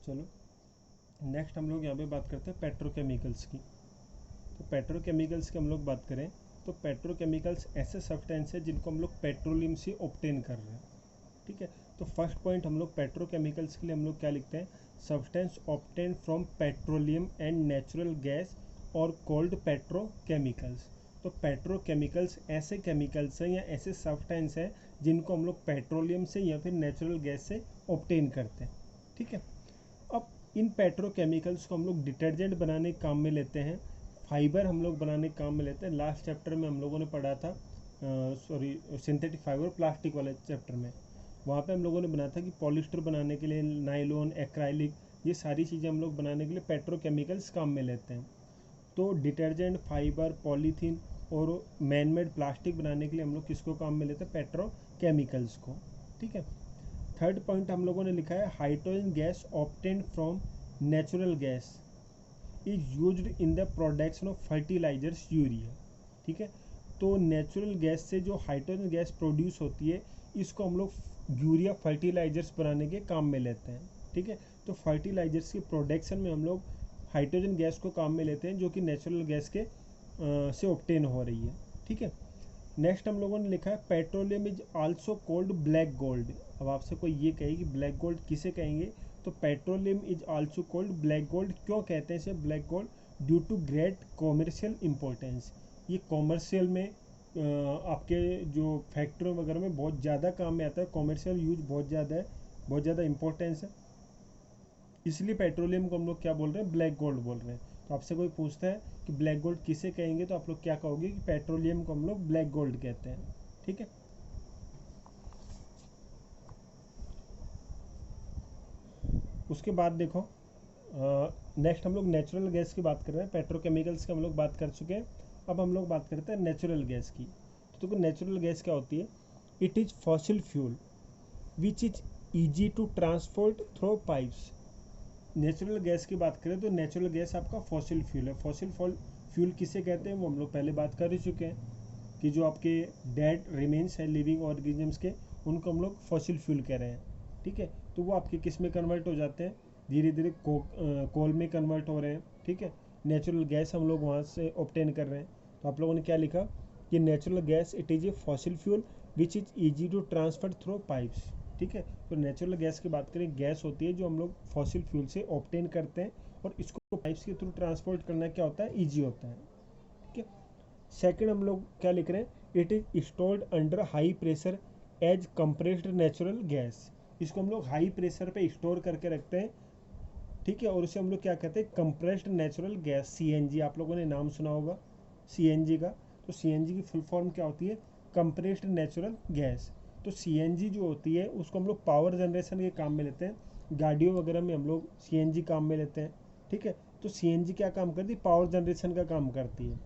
चलो नेक्स्ट हम लोग यहाँ पे बात करते हैं पेट्रोकेमिकल्स की। तो पेट्रोकेमिकल्स की हम लोग बात करें तो पेट्रोकेमिकल्स ऐसे सब्सटेंस है जिनको हम लोग पेट्रोलियम से ऑब्टेन कर रहे हैं, ठीक है। तो फर्स्ट पॉइंट हम लोग पेट्रोकेमिकल्स के लिए हम लोग क्या लिखते हैं, substance obtain from petroleum and natural gas और कॉल्ड पेट्रोकेमिकल्स। तो पेट्रोकेमिकल्स ऐसे केमिकल्स हैं या ऐसे सब्सटेंस हैं जिनको हम लोग पेट्रोलियम से या फिर नेचुरल गैस से ऑब्टेन करते हैं, ठीक है। अब इन पेट्रोकेमिकल्स को हम लोग डिटर्जेंट बनाने के काम में लेते हैं, फाइबर हम लोग बनाने के काम में लेते हैं। लास्ट चैप्टर में हम लोगों ने पढ़ा था सिंथेटिक फाइबर प्लास्टिक वाले चैप्टर में, वहाँ पे हम लोगों ने बनाया था कि पॉलिस्टर बनाने के लिए नायलॉन, एक्राइलिक, ये सारी चीज़ें हम लोग बनाने के लिए पेट्रोकेमिकल्स काम में लेते हैं। तो डिटर्जेंट, फाइबर, पॉलीथीन और मैन मेड प्लास्टिक बनाने के लिए हम लोग किसको काम में लेते हैं, पेट्रोकेमिकल्स को, ठीक है। थर्ड पॉइंट हम लोगों ने लिखा है hydrogen gas obtained from natural gas is used in the production of fertilisers urea, ठीक है। तो नेचुरल गैस से जो हाइड्रोजन गैस प्रोड्यूस होती है इसको हम लोग यूरिया फर्टिलाइजर्स बनाने के काम में लेते हैं, ठीक है। तो फर्टिलाइजर्स के प्रोडक्शन में हम लोग हाइड्रोजन गैस को काम में लेते हैं जो कि नेचुरल गैस के से ऑब्टेन हो रही है, ठीक है। नेक्स्ट हम लोगों ने लिखा है petroleum is also called black gold. अब आपसे कोई ये कहे कि ब्लैक गोल्ड किसे कहेंगे, तो petroleum is also called black gold. क्यों कहते हैं इसे black gold, due to great commercial importance. ये कॉमर्शियल में आपके जो फैक्ट्री वगैरह में बहुत ज़्यादा काम में आता है, कॉमर्शियल यूज बहुत ज़्यादा है, बहुत ज़्यादा इंपॉर्टेंस है, इसलिए पेट्रोलियम को हम लोग क्या बोल रहे हैं, ब्लैक गोल्ड बोल रहे हैं। तो आपसे कोई पूछता है कि ब्लैक गोल्ड किसे कहेंगे तो आप लोग क्या कहोगे कि पेट्रोलियम को हम लोग ब्लैक गोल्ड कहते हैं, ठीक है। उसके बाद देखो नेक्स्ट हम लोग नेचुरल गैस की बात कर रहे हैं, पेट्रोकेमिकल्स की हम लोग बात कर चुके हैं। अब हम लोग बात करते हैं नेचुरल गैस की। तो देखो नेचुरल गैस क्या होती है, it is fossil fuel which is easy to transport through pipes. Natural gas की बात करें तो नेचुरल गैस आपका फॉसिल फ्यूल है। फॉसिल फ्यूल किसे कहते हैं वो हम लोग पहले बात कर ही चुके हैं कि जो आपके डेड रिमेन्स है लिविंग ऑर्गेनिजम्स के, उनको हम लोग फॉसिल फ्यूल कह रहे हैं, ठीक है। तो वो आपके किस में कन्वर्ट हो जाते हैं, धीरे धीरे कोल में कन्वर्ट हो रहे हैं, ठीक है। नेचुरल गैस हम लोग वहाँ से ऑब्टेन कर रहे हैं। तो आप लोगों ने क्या लिखा कि natural gas it is a fossil fuel which is easy to transfer through pipes, ठीक है। तो नेचुरल गैस की बात करें, गैस होती है जो हम लोग फॉसिल फ्यूल से ऑब्टेन करते हैं और इसको पाइप्स के थ्रू ट्रांसपोर्ट करना क्या होता है, ईजी होता है, ठीक है। सेकंड हम लोग क्या लिख रहे हैं, it is stored under high pressure as compressed natural gas. इसको हम लोग हाई प्रेशर पे स्टोर करके रखते हैं, ठीक है, और उसे हम लोग क्या कहते हैं, कंप्रेस्ड नेचुरल गैस, सीएनजी। आप लोगों ने नाम सुना होगा सीएनजी का। तो सीएनजी की फुल फॉर्म क्या होती है, कंप्रेस्ड नेचुरल गैस। तो सीएनजी जो होती है उसको हम लोग पावर जनरेशन के काम में लेते हैं, गाड़ियों वगैरह में हम लोग सीएनजी काम में लेते हैं, ठीक है। तो सीएनजी क्या काम करती है, पावर जनरेशन का काम करती है।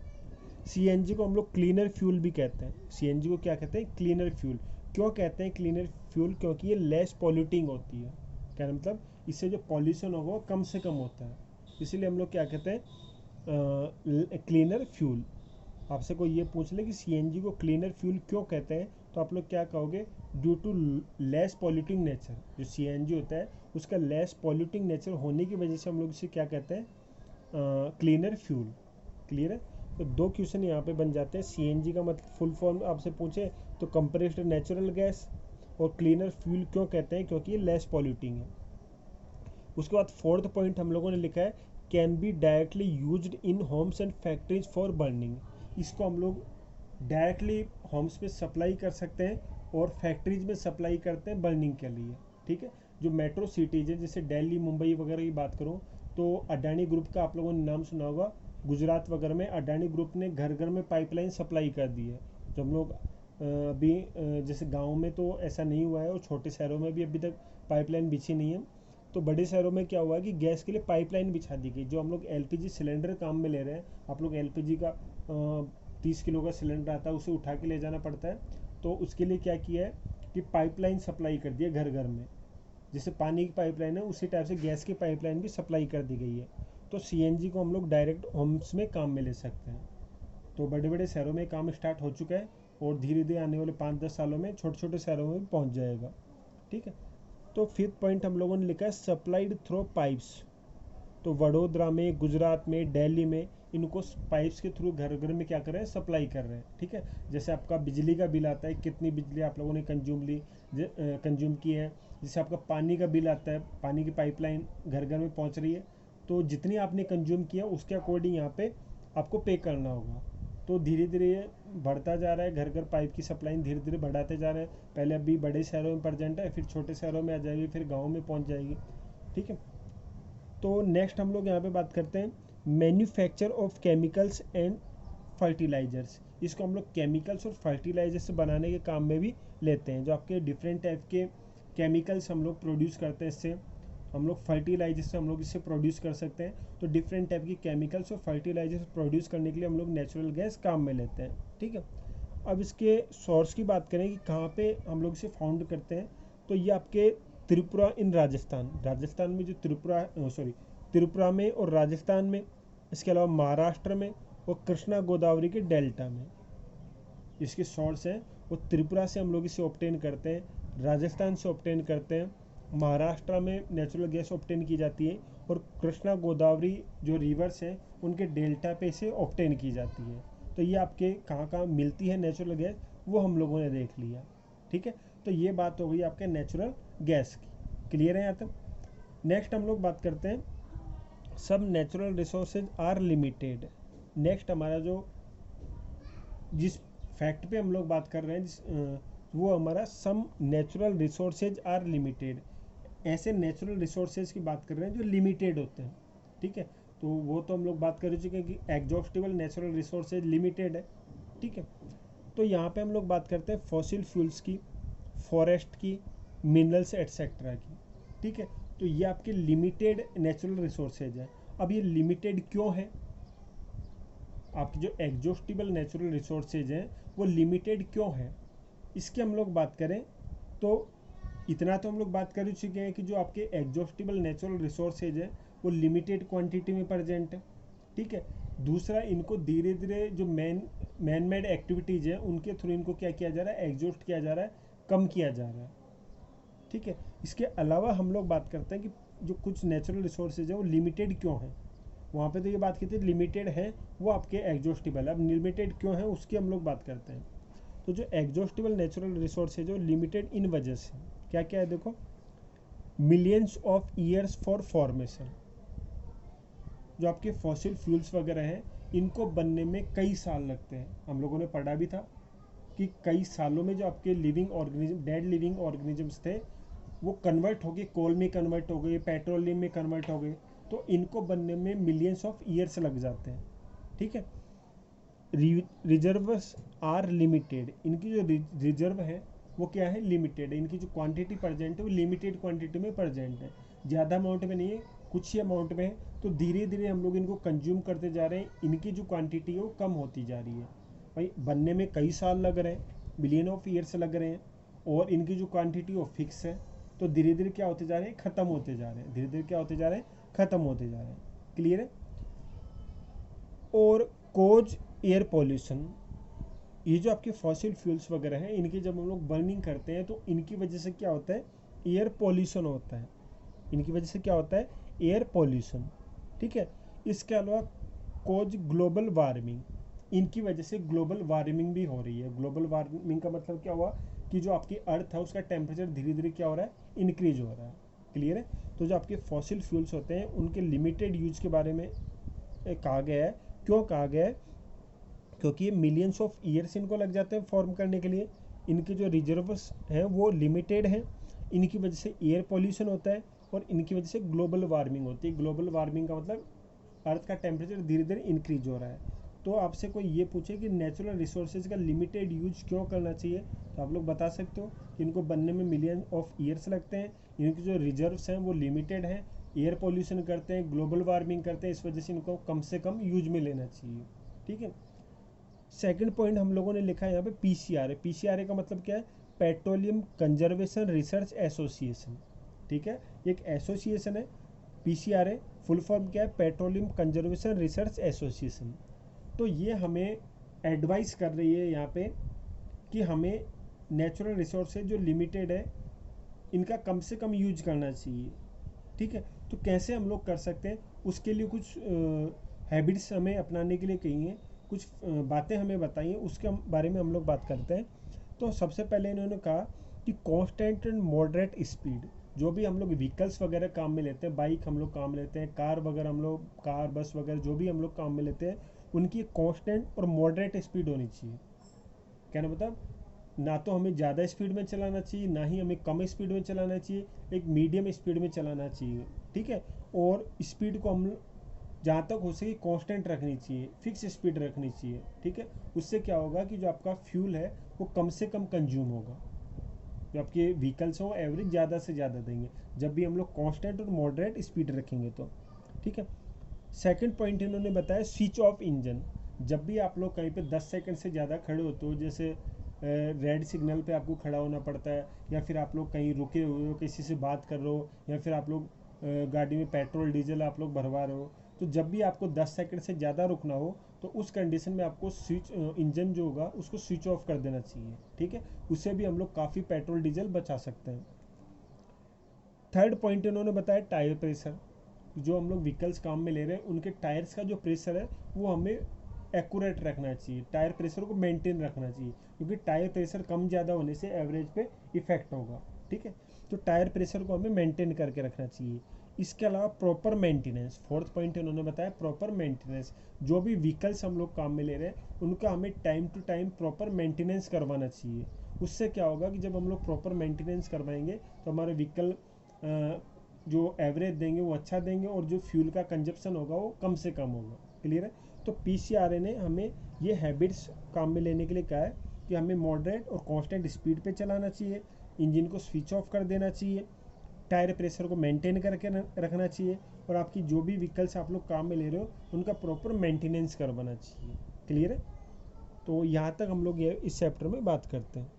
सीएनजी को हम लोग क्लीनर फ्यूल भी कहते हैं। सीएनजी को क्या कहते हैं, क्लीनर फ्यूल। क्यों कहते हैं क्लीनर फ्यूल, क्योंकि ये लेस पॉल्यूटिंग होती है। क्या मतलब, इससे जो पॉल्यूशन होगा वो कम से कम होता है, इसीलिए हम लोग क्या कहते हैं, क्लीनर फ्यूल। आपसे कोई ये पूछ ले कि सीएनजी को क्लीनर फ्यूल क्यों कहते हैं, तो आप लोग क्या कहोगे, due to less polluting nature. जो सीएनजी होता है उसका लेस पॉल्यूटिंग नेचर होने की वजह से हम लोग इसे क्या कहते हैं, क्लीनर फ्यूल। क्लियर है। तो दो क्वेश्चन यहाँ पे बन जाते हैं, सीएनजी का मतलब फुल फॉर्म आपसे पूछे तो कंप्रेस्ड नेचुरल गैस, और क्लीनर फ्यूल क्यों कहते हैं, क्योंकि ये लेस पॉल्यूटिंग है। उसके बाद फोर्थ पॉइंट हम लोगों ने लिखा है can be directly used in homes and factories for burning. इसको हम लोग डायरेक्टली होम्स पे सप्लाई कर सकते हैं और फैक्ट्रीज में सप्लाई करते हैं बर्निंग के लिए, ठीक है। जो मेट्रो सिटीज़ है जैसे दिल्ली, मुंबई वगैरह की बात करूँ तो अडानी ग्रुप का आप लोगों ने नाम सुना होगा। गुजरात वगैरह में अडानी ग्रुप ने घर घर में पाइपलाइन सप्लाई कर दी है। जो हम लोग अभी जैसे गाँव में तो ऐसा नहीं हुआ है और छोटे शहरों में भी अभी तक पाइपलाइन बिछी नहीं है, तो बड़े शहरों में क्या हुआ है कि गैस के लिए पाइपलाइन बिछा दी गई। जो हम लोग एलपीजी सिलेंडर काम में ले रहे हैं, आप लोग एलपीजी का 30 किलो का सिलेंडर आता है, उसे उठा के ले जाना पड़ता है, तो उसके लिए क्या किया है कि पाइपलाइन सप्लाई कर दी है घर घर में। जैसे पानी की पाइपलाइन है उसी टाइप से गैस की पाइपलाइन भी सप्लाई कर दी गई है। तो सीएनजी को हम लोग डायरेक्ट होम्स में काम में ले सकते हैं। तो बड़े बड़े शहरों में काम स्टार्ट हो चुका है और धीरे धीरे आने वाले 5-10 सालों में छोटे छोटे शहरों में भी पहुँच जाएगा, ठीक है। तो फिफ्थ पॉइंट हम लोगों ने लिखा है सप्लाइड थ्रू पाइप्स। तो वडोदरा में, गुजरात में, दिल्ली में इनको पाइप्स के थ्रू घर घर में क्या कर रहे हैं, सप्लाई कर रहे हैं। ठीक है, जैसे आपका बिजली का बिल आता है, कितनी बिजली आप लोगों ने कंज्यूम की है। जैसे आपका पानी का बिल आता है, पानी की पाइपलाइन घर घर में पहुंच रही है, तो जितनी आपने कंज्यूम किया उसके अकॉर्डिंग यहाँ पे आपको पे करना होगा। तो धीरे धीरे ये बढ़ता जा रहा है, घर घर पाइप की सप्लाई धीरे धीरे बढ़ाते जा रहे हैं। पहले अभी बड़े शहरों में प्रेजेंट है, फिर छोटे शहरों में आ जाएगी, फिर गाँव में पहुँच जाएगी। ठीक है, तो नेक्स्ट हम लोग यहाँ पे बात करते हैं manufacture of chemicals and fertilisers. इसको हम लोग केमिकल्स और फर्टिलाइजर्स बनाने के काम में भी लेते हैं। जो आपके डिफरेंट टाइप के केमिकल्स हम लोग प्रोड्यूस करते हैं, इससे हम लोग फर्टिलाइजर्स हम लोग इससे प्रोड्यूस कर सकते हैं। तो डिफरेंट टाइप की केमिकल्स और फर्टिलाइजर्स प्रोड्यूस करने के लिए हम लोग नेचुरल गैस काम में लेते हैं। ठीक है, अब इसके सोर्स की बात करें कि कहाँ पे हम लोग इसे फाउंड करते हैं, तो ये आपके त्रिपुरा इन राजस्थान में जो त्रिपुरा में और राजस्थान में, इसके अलावा महाराष्ट्र में और कृष्णा गोदावरी के डेल्टा में इसके सोर्स हैं। वो त्रिपुरा से हम लोग इसे ऑब्टेन करते हैं, राजस्थान से ऑब्टेन करते हैं, महाराष्ट्र में नेचुरल गैस ऑब्टेन की जाती है, और कृष्णा गोदावरी जो रिवर्स हैं उनके डेल्टा पे से ऑब्टेन की जाती है। तो ये आपके कहाँ कहाँ मिलती है नेचुरल गैस, वो हम लोगों ने देख लिया। ठीक है, तो ये बात हो गई आपके नेचुरल गैस की। क्लियर है यहाँ तक? नेक्स्ट हम लोग बात करते हैं सब natural resources are limited. Next हमारा जो जिस फैक्ट पे हम लोग बात कर रहे हैं वो हमारा some natural resources are limited. ऐसे नेचुरल रिसोर्सेज की बात कर रहे हैं जो लिमिटेड होते हैं। ठीक है, तो वो तो हम लोग बात कर चुके हैं कि एग्जॉस्टिबल नेचुरल रिसोर्सेज लिमिटेड है। ठीक है, तो यहाँ पे हम लोग बात करते हैं फॉसिल फ्यूल्स की, फॉरेस्ट की, मिनरल्स एटसेट्रा की। ठीक है, तो ये आपके लिमिटेड नेचुरल रिसोर्सेज है। अब ये लिमिटेड क्यों है? आपकी जो एग्जॉस्टिबल नेचुरल रिसोर्सेज हैं वो लिमिटेड क्यों है, इसकी हम लोग बात करें तो इतना तो हम लोग बात कर ही चुके हैं कि जो आपके एग्जॉस्टिबल नेचुरल रिसोर्सेज हैं वो लिमिटेड क्वांटिटी में प्रेजेंट है। ठीक है, दूसरा इनको धीरे धीरे जो मैन मेड एक्टिविटीज़ हैं उनके थ्रू इनको क्या किया जा रहा है, एग्जॉस्ट किया जा रहा है, कम किया जा रहा है। ठीक है, इसके अलावा हम लोग बात करते हैं कि जो कुछ नेचुरल रिसोर्सेज हैं वो लिमिटेड क्यों हैं। वहाँ पे तो ये बात की थी लिमिटेड है वो आपके एग्जॉस्टिबल है, अब लिमिटेड क्यों है उसकी हम लोग बात करते हैं। तो जो एग्जॉस्टिबल नेचुरल रिसोर्सेज है वो लिमिटेड इन वजह से क्या क्या है, देखो millions of years for formation. जो आपके फॉसिल फ्यूल्स वगैरह हैं इनको बनने में कई साल लगते हैं। हम लोगों ने पढ़ा भी था कि कई सालों में जो आपके living organism, dead living organisms थे वो कन्वर्ट हो गए, कोल में कन्वर्ट हो गए, पेट्रोलियम में कन्वर्ट हो गए, तो इनको बनने में मिलियंस ऑफ ईयर्स लग जाते हैं। ठीक है, रिजर्व्स आर लिमिटेड। इनकी जो रिजर्व है वो क्या है, लिमिटेड है। इनकी जो क्वांटिटी प्रेजेंट है वो लिमिटेड क्वांटिटी में प्रेजेंट है, ज़्यादा अमाउंट में नहीं है, कुछ ही अमाउंट में है। तो धीरे धीरे हम लोग इनको कंज्यूम करते जा रहे हैं, इनकी जो क्वांटिटी है वो कम होती जा रही है। भाई बनने में कई साल लग रहे हैं, बिलियन ऑफ ईयर्स लग रहे हैं, और इनकी जो क्वांटिटी वो फिक्स है। तो धीरे धीरे क्या होते जा रहे हैं, ख़त्म होते जा रहे हैं, धीरे धीरे क्या होते जा रहे हैं, ख़त्म होते जा रहे हैं। क्लियर है? और कोज एयर पॉल्यूशन, ये जो आपके फॉसिल फ्यूल्स वगैरह हैं इनकी जब हम लोग बर्निंग करते हैं तो इनकी वजह से क्या होता है, एयर पॉल्यूशन होता है। इनकी वजह से क्या होता है, एयर पॉल्यूशन। ठीक है, इसके अलावा कोज ग्लोबल वार्मिंग, इनकी वजह से ग्लोबल वार्मिंग भी हो रही है। ग्लोबल वार्मिंग का मतलब क्या हुआ कि जो आपकी अर्थ है उसका टेम्परेचर धीरे धीरे क्या हो रहा है, इंक्रीज हो रहा है। क्लियर है? तो जो आपके फॉसिल फ्यूल्स होते हैं उनके लिमिटेड यूज के बारे में कहा गया है। क्यों कहा गया है? क्योंकि ये मिलियंस ऑफ ईयर्स इनको लग जाते हैं फॉर्म करने के लिए। इनके जो रिजर्व्स हैं वो लिमिटेड हैं, इनकी वजह से एयर पॉल्यूशन होता है, और इनकी वजह से ग्लोबल वार्मिंग होती है। ग्लोबल वार्मिंग का मतलब अर्थ का टेम्परेचर धीरे धीरे इंक्रीज हो रहा है। तो आपसे कोई ये पूछे कि नेचुरल रिसोर्सेज का लिमिटेड यूज क्यों करना चाहिए, तो आप लोग बता सकते हो कि इनको बनने में मिलियन ऑफ ईयर्स लगते हैं, इनकी जो रिजर्व्स हैं वो लिमिटेड हैं, एयर पॉल्यूशन करते हैं, ग्लोबल वार्मिंग करते हैं, इस वजह से इनको कम से कम यूज में लेना चाहिए। ठीक है, सेकंड पॉइंट हम लोगों ने लिखा है यहाँ पे पीसीआरए। पीसीआरए का मतलब क्या है, पेट्रोलियम कंजर्वेशन रिसर्च एसोसिएशन। ठीक है, एक एसोसिएशन है। पीसीआरए फुल फॉर्म क्या है, पेट्रोलियम कंजर्वेशन रिसर्च एसोसिएशन। तो ये हमें एडवाइस कर रही है यहाँ पे कि हमें नेचुरल रिसोर्सेज जो लिमिटेड है इनका कम से कम यूज करना चाहिए। ठीक है, तो कैसे हम लोग कर सकते हैं, उसके लिए कुछ हैबिट्स हमें अपनाने के लिए कही हैं, कुछ बातें हमें बताई हैं, उसके बारे में हम लोग बात करते हैं। तो सबसे पहले इन्होंने कहा कि कांस्टेंट एंड मॉडरेट स्पीड, जो भी हम लोग व्हीकल्स वगैरह काम में लेते हैं, बाइक हम लोग काम में लेते हैं, कार वगैरह हम लोग, कार बस वगैरह जो भी हम लोग काम में लेते हैं, उनकी कांस्टेंट और मॉडरेट स्पीड होनी चाहिए। कहना मतलब ना तो हमें ज़्यादा स्पीड में चलाना चाहिए, ना ही हमें कम स्पीड में चलाना चाहिए, एक मीडियम स्पीड में चलाना चाहिए। ठीक है, और स्पीड को हम जहाँ तक हो सके कांस्टेंट रखनी चाहिए, फिक्स स्पीड रखनी चाहिए। ठीक है, उससे क्या होगा कि जो आपका फ्यूल है वो कम से कम कंज्यूम होगा, जो आपके व्हीकल्स हो एवरेज ज़्यादा से ज़्यादा देंगे जब भी हम लोग कांस्टेंट और मॉडरेट स्पीड रखेंगे तो। ठीक है, सेकंड पॉइंट इन्होंने बताया स्विच ऑफ इंजन। जब भी आप लोग कहीं पे 10 सेकंड से ज़्यादा खड़े होते हो, जैसे रेड सिग्नल पे आपको खड़ा होना पड़ता है, या फिर आप लोग कहीं रुके हुए हो, किसी से बात कर रहे हो, या फिर आप लोग गाड़ी में पेट्रोल डीजल आप लोग भरवा रहे हो, तो जब भी आपको 10 सेकंड से ज़्यादा रुकना हो तो उस कंडीशन में आपको स्विच इंजन जो होगा उसको स्विच ऑफ कर देना चाहिए। ठीक है, उससे भी हम लोग काफ़ी पेट्रोल डीजल बचा सकते हैं। थर्ड पॉइंट इन्होंने बताया टायर प्रेशर। जो हम लोग व्हीकल्स काम में ले रहे हैं उनके टायर्स का जो प्रेशर है वो हमें एक्यूरेट रखना चाहिए, टायर प्रेशर को मेंटेन रखना चाहिए, क्योंकि टायर प्रेशर कम ज़्यादा होने से एवरेज पे इफेक्ट होगा। ठीक है, तो टायर प्रेशर को हमें मेंटेन करके रखना चाहिए। इसके अलावा प्रॉपर मेंटेनेंस, फोर्थ पॉइंट इन्होंने बताया प्रॉपर मेंटेनेंस। जो भी व्हीकल्स हम लोग काम में ले रहे हैं उनका हमें time to time proper maintenance करवाना चाहिए। उससे क्या होगा कि जब हम लोग प्रॉपर मेंटेनेंस करवाएंगे तो हमारे व्हीकल जो एवरेज देंगे वो अच्छा देंगे, और जो फ्यूल का कंजप्शन होगा वो कम से कम होगा। क्लियर है, तो पीसीआरए ने हमें ये हैबिट्स काम में लेने के लिए कहा है कि हमें मॉडरेट और कांस्टेंट स्पीड पे चलाना चाहिए, इंजन को स्विच ऑफ कर देना चाहिए, टायर प्रेशर को मेंटेन करके रखना चाहिए, और आपकी जो भी व्हीकल्स आप लोग काम में ले रहे हो उनका प्रॉपर मेंटेनेंस करवाना चाहिए। क्लियर है, तो यहाँ तक हम लोग ये इस चैप्टर में बात करते हैं।